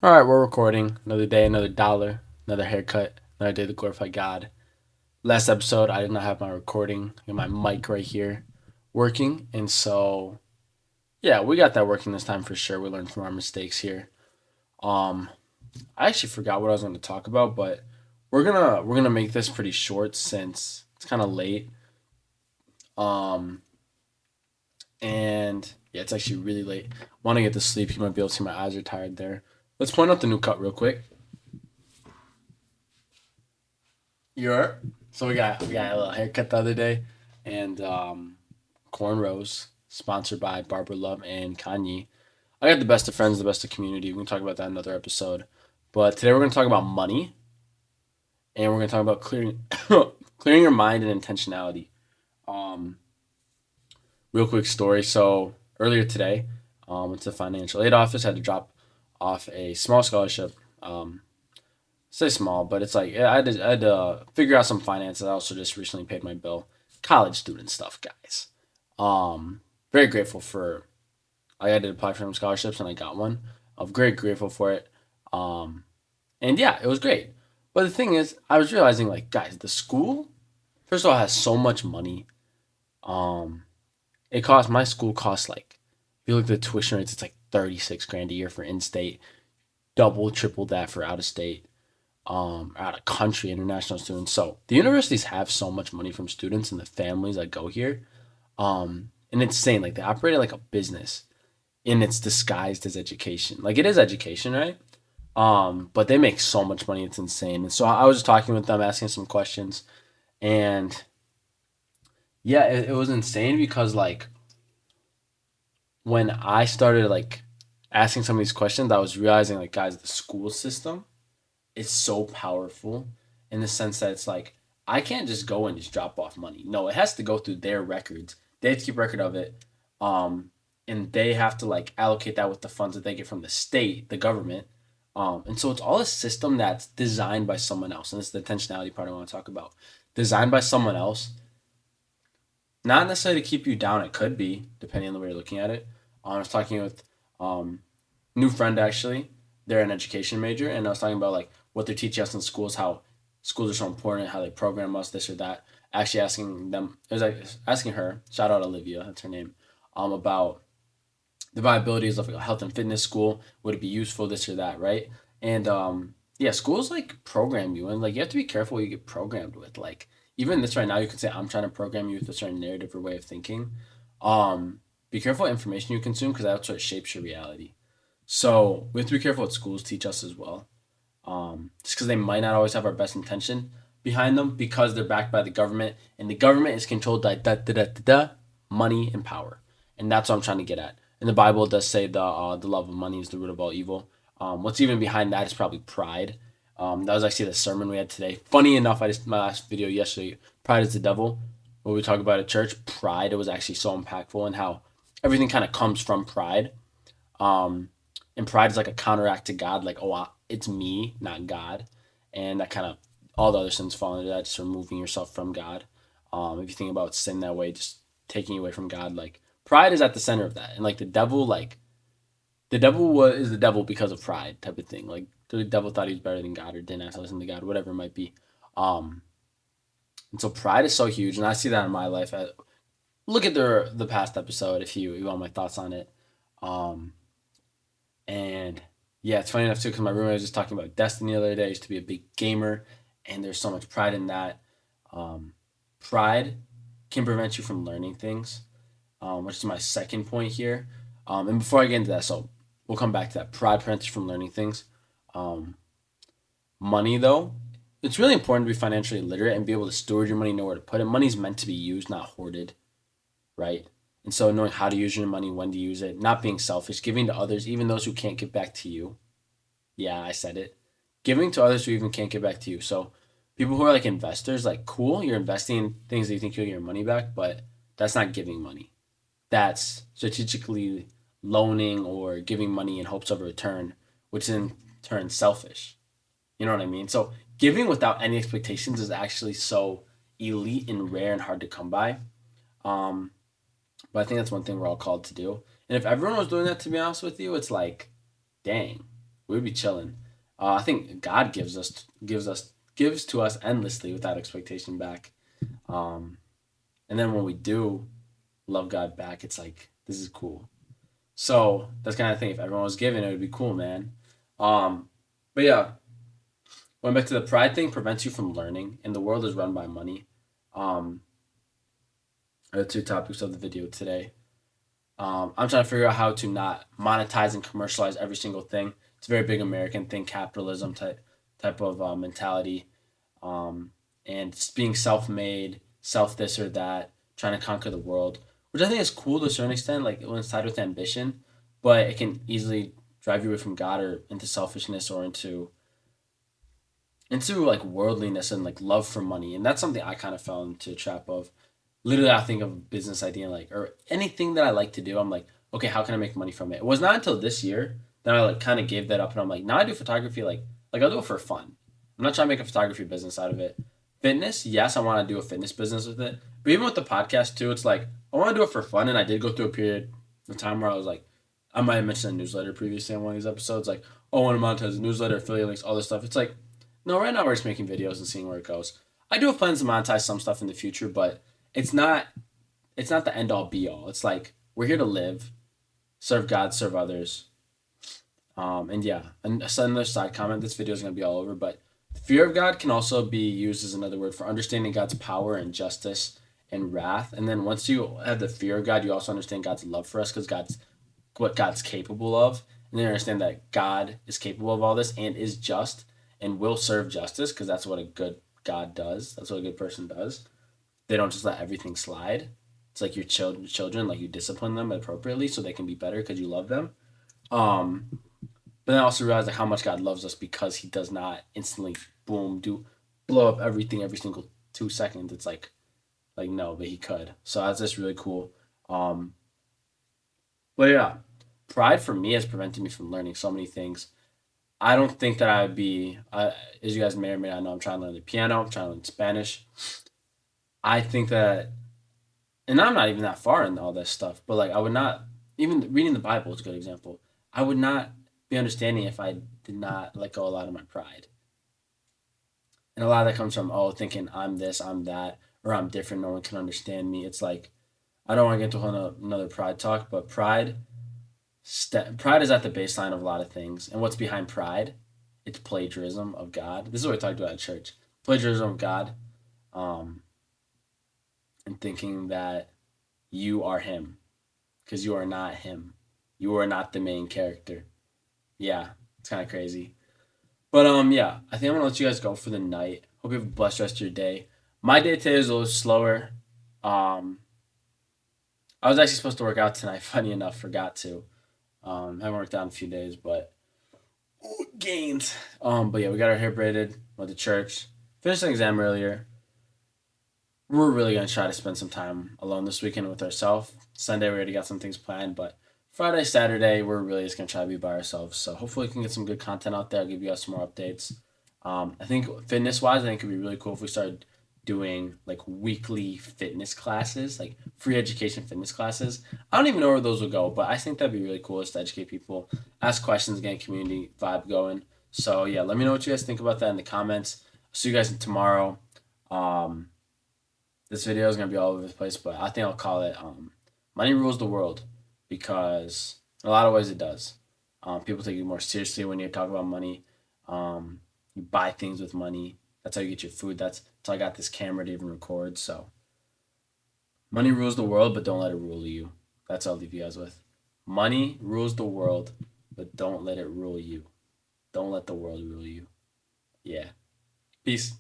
All right, we're recording. Another day, another dollar, another haircut, another day to glorify God. Last episode, I did not have my recording and my mic right here working. And so, yeah, we got that working this time for sure. We learned from our mistakes here. Um, I actually forgot what I was going to talk about, but we're gonna make this pretty short since it's kind of late. Um, and yeah, it's actually really late. Want to get to sleep. You might be able to see my eyes are tired there. Let's point out the new cut real quick. You're so we got a little haircut the other day, and cornrows sponsored by Barbara Love and Kanye. I got the best of friends, the best of community. We can talk about that in another episode. But today we're gonna talk about money, and we're gonna talk about clearing clearing your mind and intentionality. Um, Real quick story. So earlier today, went to the financial aid office. Had to drop off a small scholarship. Say small, but it's like I had to figure out some finances. I also just recently paid my bill. College student stuff, guys. Um, Very grateful for. I had to apply for some scholarships and I got one. I'm very grateful for it. Um, and yeah, it was great. But the thing is, I was realizing like, guys, the school first of all has so much money. Um, it costs my school costs like if you look at the tuition rates, it's like 36 grand a year for in state, double, triple that for out of state. Out of country international students. So the universities have so much money from students and the families that go here. And it's insane. Like they operate it like a business and it's disguised as education. Like it is education, right? But they make so much money, it's insane. And so I was just talking with them, asking some questions, and yeah, it was insane because like when I started like asking some of these questions, I was realizing like guys, the school system is so powerful in the sense that it's like I can't just go and just drop off money. No, it has to go through their records. They have to keep record of it. Um, and they have to like allocate that with the funds that they get from the state, the government. And so it's all a system that's designed by someone else. And this is the intentionality part I want to talk about. Designed by someone else, not necessarily to keep you down. It could be, depending on the way you're looking at it. I was talking with um, new friend actually. They're an education major, and I was talking about like what they're teaching us in schools, how schools are so important, how they program us, this or that. Actually asking them, it was like asking her, shout out Olivia, that's her name, about the viabilities of a health and fitness school. Would it be useful, this or that, right? And yeah, schools like program you, and like you have to be careful what you get programmed with. Like even this right now, you could say I'm trying to program you with a certain narrative or way of thinking. Um, be careful what information you consume because that's what shapes your reality. So we have to be careful what schools teach us as well. Just because they might not always have our best intention behind them because they're backed by the government and the government is controlled by money and power, and that's what I'm trying to get at. And the Bible does say the love of money is the root of all evil. What's even behind that is probably pride. That was actually the sermon we had today. Funny enough, I just my last video yesterday. Pride is the devil. What we talk about at church, pride. It was actually so impactful and how everything kind of comes from pride. Um, and pride is like a counteract to God, like, oh, it's me, not God. And that kind of, all the other sins fall into that, just removing yourself from God. If you think about sin that way, just taking you away from God, like, pride is at the center of that. And like the devil is the devil because of pride type of thing. Like, the devil thought he was better than God or didn't have to listen to God, whatever it might be. Um, and so pride is so huge. And I see that in my life. Look at the past episode if you want my thoughts on it. Um, And yeah, it's funny enough too because my roommate was just talking about Destiny the other day. I used to be a big gamer, and there's so much pride in that. Um, Pride can prevent you from learning things, which is my second point here. And before I get into that, so we'll come back to that. Pride prevents you from learning things. Um, Money, though, it's really important to be financially literate and be able to steward your money, know where to put it. Money's meant to be used, not hoarded, right? And so knowing how to use your money, when to use it, not being selfish, giving to others, even those who can't give back to you. Yeah, I said it. Giving to others who even can't give back to you. So people who are like investors, like cool, you're investing in things that you think you'll get your money back, but that's not giving money. That's strategically loaning or giving money in hopes of a return, which is in turn selfish. You know what I mean? So giving without any expectations is actually so elite and rare and hard to come by. Um, but I think that's one thing we're all called to do. And if everyone was doing that, to be honest with you, it's like, dang. we'd be chilling. I think God gives to us endlessly without expectation back. Um, and then when we do love God back, it's like this is cool. So that's kind of thing. If everyone was giving, it would be cool, man. Um, but yeah, going back to the pride thing, prevents you from learning, and the world is run by money. Um, are the two topics of the video today. I'm trying to figure out how to not monetize and commercialize every single thing. It's a very big American thing, capitalism type of mentality, um, and being self-made, self this or that, trying to conquer the world, which I think is cool to a certain extent, like when it's tied with ambition, but it can easily drive you away from God or into selfishness or into like worldliness and like love for money, and that's something I kind of fell into a trap of. Literally, I think of a business idea like or anything that I like to do. I'm like, okay, how can I make money from it? It was not until this year that I like kind of gave that up, and I'm like, now I do photography like I'll do it for fun. I'm not trying to make a photography business out of it. Fitness, yes, I want to do a fitness business with it, but even with the podcast too, it's like I want to do it for fun, and I did go through a period of time where I was like, I might have mentioned a newsletter previously on one of these episodes, like, oh, I want to monetize a newsletter, affiliate links, all this stuff. It's like no, right now we're just making videos and seeing where it goes. I do have plans to monetize some stuff in the future, but it's not it's not the end all be all. It's like we're here to live, serve God, serve others. And yeah, and another side comment. This video is gonna be all over, but the fear of God can also be used as another word for understanding God's power and justice and wrath. And then once you have the fear of God, you also understand God's love for us because God's what God's capable of, and then understand that God is capable of all this and is just and will serve justice because that's what a good God does. That's what a good person does. They don't just let everything slide. It's like your children, like you discipline them appropriately so they can be better because you love them. Um, but then I also realize like how much God loves us because He does not instantly boom do blow up everything every single 2 seconds. It's like no, but He could. So that's just really cool. Um, but yeah, pride for me has prevented me from learning so many things. I don't think that I would be, as you guys may or may not know, I'm trying to learn the piano, I'm trying to learn Spanish. I think that, and I'm not even that far in all this stuff, but like I would not, even reading the Bible is a good example. I would not be understanding if I did not let go a lot of my pride. And a lot of that comes from, oh, thinking I'm this, I'm that, or I'm different, no one can understand me. It's like, I don't want to get to a whole another pride talk, but pride is at the baseline of a lot of things. And what's behind pride? It's plagiarism of God. This is what we talked about at church. Plagiarism of God, um, and thinking that you are Him because you are not Him. You are not the main character. Yeah, it's kind of crazy. But yeah, I think I'm gonna let you guys go for the night. Hope you have a blessed rest of your day. My day today is a little slower. Um, I was actually supposed to work out tonight. Funny enough, forgot to. Haven't worked out in a few days, but gains. But yeah, we got our hair braided. Went to church. Finished an exam earlier. We're really gonna try to spend some time alone this weekend with ourselves. Sunday we already got some things planned, but Friday, Saturday we're really just gonna try to be by ourselves. So hopefully we can get some good content out there. I'll give you guys some more updates. I think fitness wise, I think it'd be really cool if we started doing like weekly fitness classes, like free education fitness classes. I don't even know where those will go, but I think that'd be really cool just to educate people, ask questions, get a community vibe going. So yeah, let me know what you guys think about that in the comments. See you guys tomorrow. Um, this video is gonna be all over the place, but I think I'll call it "Money Rules the World" because in a lot of ways it does. People take you more seriously when you talk about money. You buy things with money. That's how you get your food. That's how I got this camera to even record. So money rules the world, but don't let it rule you. That's what I'll leave you guys with. Money rules the world, but don't let it rule you. Don't let the world rule you. Yeah. Peace.